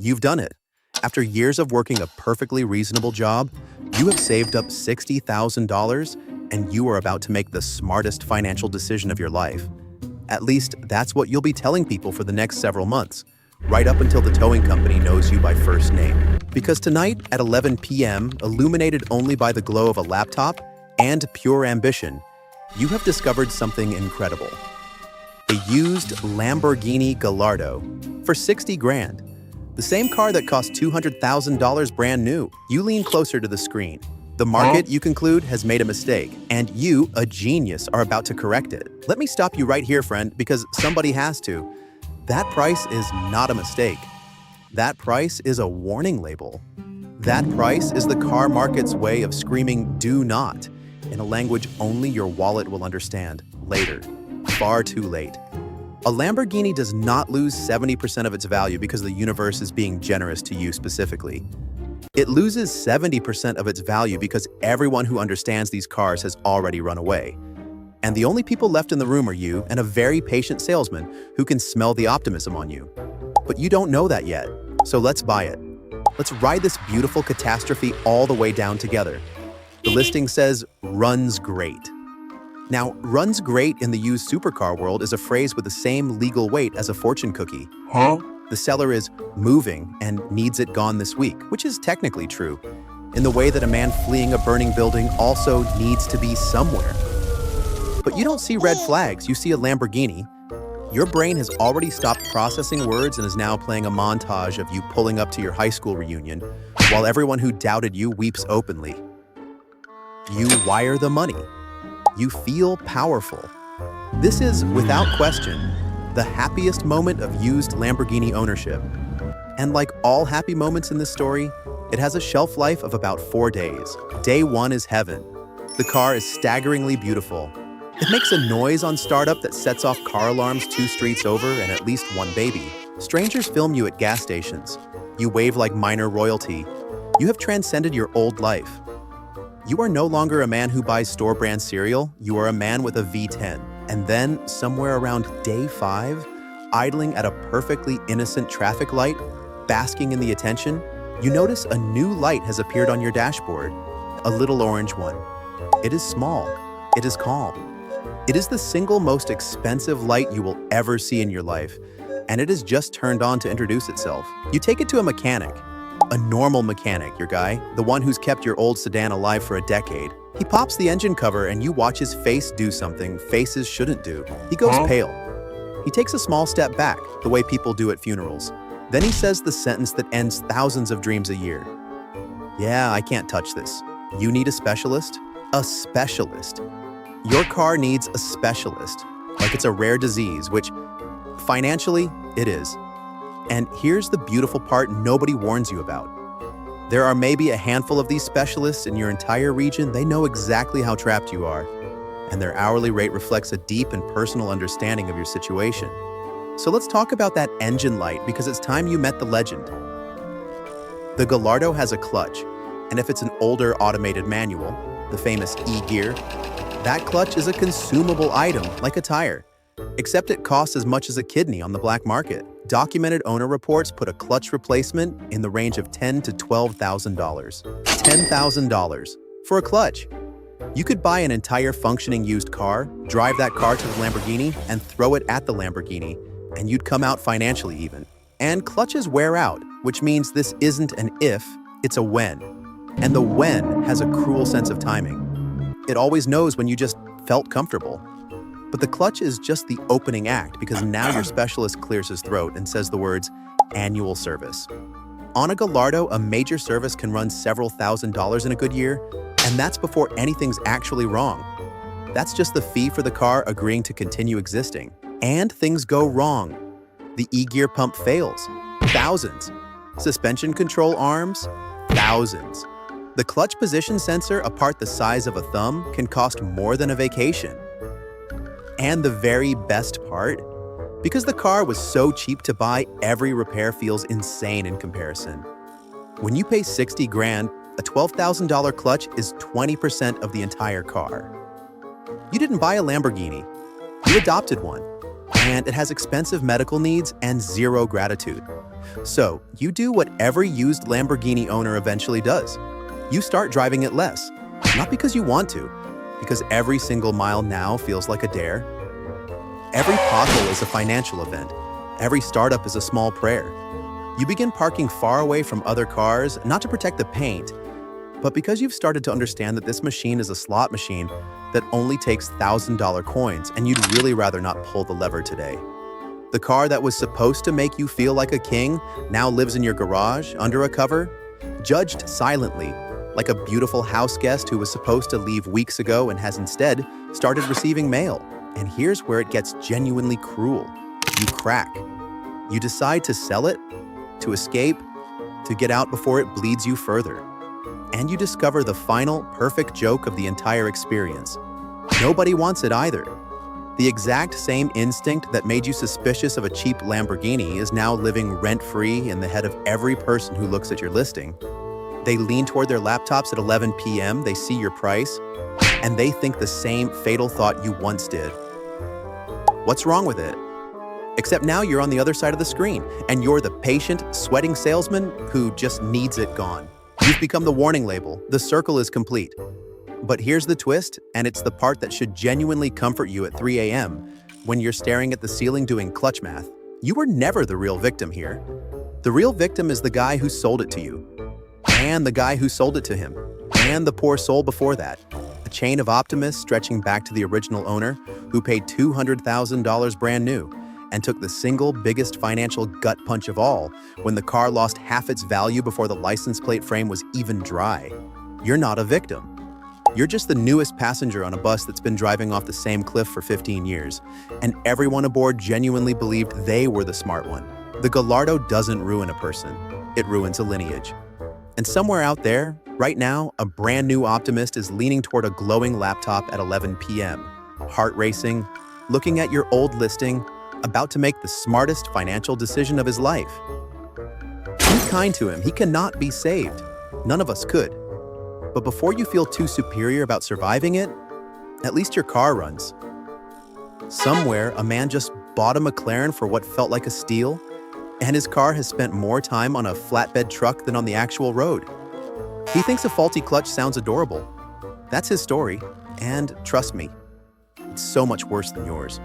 You've done it. After years of working a perfectly reasonable job, you have saved up $60,000 and you are about to make the smartest financial decision of your life. At least, that's what you'll be telling people for the next several months, right up until the towing company knows you by first name. Because tonight at 11 p.m., illuminated only by the glow of a laptop and pure ambition, you have discovered something incredible. A used Lamborghini Gallardo for 60 grand. The same car that cost $200,000 brand new. You lean closer to the screen. The market, you conclude, has made a mistake, and you, a genius, are about to correct it. Let me stop you right here, friend, because somebody has to. That price is not a mistake. That price is a warning label. That price is the car market's way of screaming "do not" in a language only your wallet will understand later. Far too late. A Lamborghini does not lose 70% of its value because the universe is being generous to you specifically. It loses 70% of its value because everyone who understands these cars has already run away. And the only people left in the room are you and a very patient salesman who can smell the optimism on you. But you don't know that yet, so let's buy it. Let's ride this beautiful catastrophe all the way down together. The listing says, "runs great." Now, runs great in the used supercar world is a phrase with the same legal weight as a fortune cookie. The seller is moving and needs it gone this week, which is technically true, in the way that a man fleeing a burning building also needs to be somewhere. But you don't see red flags, you see a Lamborghini. Your brain has already stopped processing words and is now playing a montage of you pulling up to your high school reunion, while everyone who doubted you weeps openly. You wire the money. You feel powerful. This is, without question, the happiest moment of used Lamborghini ownership. And like all happy moments in this story, it has a shelf life of about 4 days. Day 1 is heaven. The car is staggeringly beautiful. It makes a noise on startup that sets off car alarms 2 streets over and at least 1 baby. Strangers film you at gas stations. You wave like minor royalty. You have transcended your old life. You are no longer a man who buys store-brand cereal, you are a man with a V10. And then, somewhere around day 5, idling at a perfectly innocent traffic light, basking in the attention, you notice a new light has appeared on your dashboard, a little orange one. It is small. It is calm. It is the single most expensive light you will ever see in your life, and it is just turned on to introduce itself. You take it to a mechanic. A normal mechanic, your guy, the one who's kept your old sedan alive for a decade. He pops the engine cover and you watch his face do something faces shouldn't do. He goes pale. He takes a small step back, the way people do at funerals. Then he says the sentence that ends thousands of dreams a year. "Yeah, I can't touch this. You need a specialist?" A specialist. Your car needs a specialist, like it's a rare disease, which, financially, it is. And here's the beautiful part nobody warns you about. There are maybe a handful of these specialists in your entire region. They know exactly how trapped you are, and their hourly rate reflects a deep and personal understanding of your situation. So let's talk about that engine light because it's time you met the legend. The Gallardo has a clutch, and if it's an older automated manual, the famous E-gear, that clutch is a consumable item like a tire. Except it costs as much as a kidney on the black market. Documented owner reports put a clutch replacement in the range of $10,000 to $12,000. $10,000 for a clutch. You could buy an entire functioning used car, drive that car to the Lamborghini, and throw it at the Lamborghini, and you'd come out financially even. And clutches wear out, which means this isn't an if, it's a when. And the when has a cruel sense of timing. It always knows when you just felt comfortable. But the clutch is just the opening act because now your specialist clears his throat and says the words, "annual service." On a Gallardo, a major service can run several $1,000s in a good year, and that's before anything's actually wrong. That's just the fee for the car agreeing to continue existing. And things go wrong. The E-gear pump fails. Thousands. Suspension control arms? Thousands. The clutch position sensor, a part the size of a thumb, can cost more than a vacation. And the very best part? Because the car was so cheap to buy, every repair feels insane in comparison. When you pay 60 grand, a $12,000 clutch is 20% of the entire car. You didn't buy a Lamborghini. You adopted one. And it has expensive medical needs and zero gratitude. So, you do what every used Lamborghini owner eventually does. You start driving it less, not because you want to, because every single mile now feels like a dare. Every pothole is a financial event. Every startup is a small prayer. You begin parking far away from other cars, not to protect the paint, but because you've started to understand that this machine is a slot machine that only takes $1,000 coins, and you'd really rather not pull the lever today. The car that was supposed to make you feel like a king now lives in your garage, under a cover, judged silently, like a beautiful house guest who was supposed to leave weeks ago and has instead started receiving mail. And here's where it gets genuinely cruel. You crack. You decide to sell it, to escape, to get out before it bleeds you further. And you discover the final, perfect joke of the entire experience. Nobody wants it either. The exact same instinct that made you suspicious of a cheap Lamborghini is now living rent-free in the head of every person who looks at your listing. They lean toward their laptops at 11 p.m., they see your price, and they think the same fatal thought you once did. What's wrong with it? Except now you're on the other side of the screen, and you're the patient, sweating salesman who just needs it gone. You've become the warning label. The circle is complete. But here's the twist, and it's the part that should genuinely comfort you at 3 a.m. when you're staring at the ceiling doing clutch math. You were never the real victim here. The real victim is the guy who sold it to you, and the guy who sold it to him, and the poor soul before that. A chain of optimists stretching back to the original owner who paid $200,000 brand new and took the single biggest financial gut punch of all when the car lost half its value before the license plate frame was even dry. You're not a victim. You're just the newest passenger on a bus that's been driving off the same cliff for 15 years, and everyone aboard genuinely believed they were the smart one. The Gallardo doesn't ruin a person, it ruins a lineage. And somewhere out there, right now, a brand new optimist is leaning toward a glowing laptop at 11 p.m., heart racing, looking at your old listing, about to make the smartest financial decision of his life. Be kind to him, he cannot be saved. None of us could. But before you feel too superior about surviving it, at least your car runs. Somewhere, a man just bought a McLaren for what felt like a steal, and his car has spent more time on a flatbed truck than on the actual road. He thinks a faulty clutch sounds adorable. That's his story, and trust me, it's so much worse than yours.